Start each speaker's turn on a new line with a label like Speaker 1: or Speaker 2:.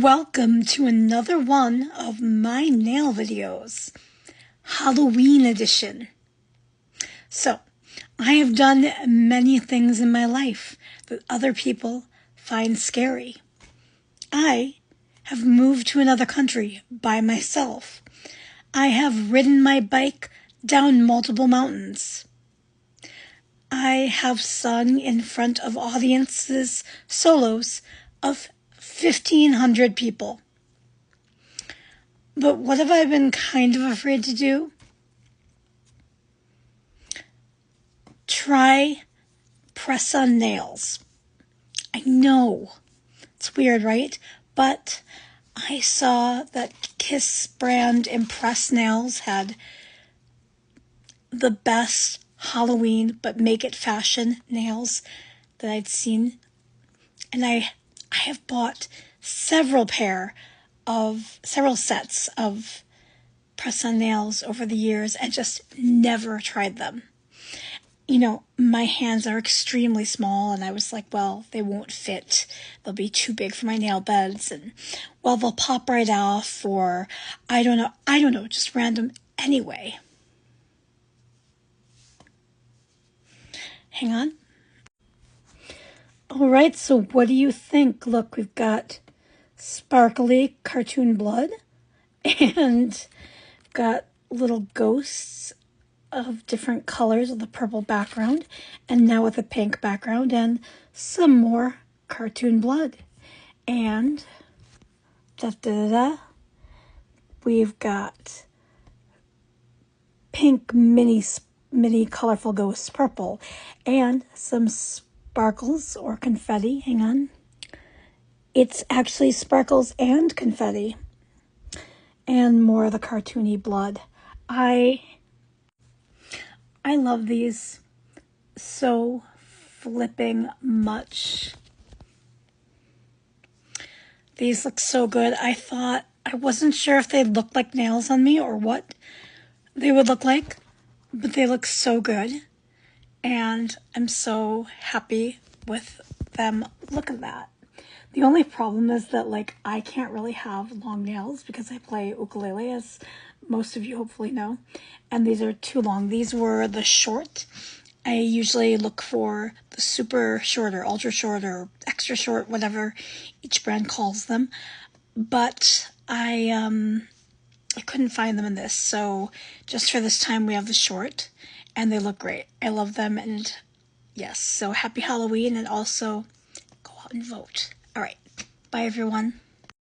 Speaker 1: Welcome to another one of my nail videos, Halloween edition. So, I have done many things in my life that other people find scary. I have moved to another country by myself. I have ridden my bike down multiple mountains. I have sung in front of audiences, solos of 1,500 people. But what have I been kind of afraid to do? Try press-on nails. I know, it's weird, right? But I saw that Kiss brand Impress Nails had the best Halloween but make it fashion nails that I'd seen. And I have bought several sets of press-on nails over the years and just never tried them. You know, my hands are extremely small, and I was like, well, they won't fit. They'll be too big for my nail beds, and, well, they'll pop right off, or I don't know, just random anyway. Hang on. All right, so what do you think? Look, we've got sparkly cartoon blood, and got little ghosts of different colors with a purple background, and now with a pink background, and some more cartoon blood. And we've got pink mini colorful ghosts, purple, and some sparkles or confetti. Hang on. It's actually sparkles and confetti. And more of the cartoony blood. I love these so flipping much. These look so good. I wasn't sure if they'd look like nails on me or what they would look like, but they look so good. And I'm so happy with them. Look at that. The only problem is that, like, I can't really have long nails because I play ukulele, as most of you hopefully know, and these are too long. These were the short. I usually look for the super short or ultra short or extra short, whatever each brand calls them, but I couldn't find them in this, so just for this time we have the short, and they look great. I love them, and yes, so happy Halloween, and also go out and vote. All right, bye everyone.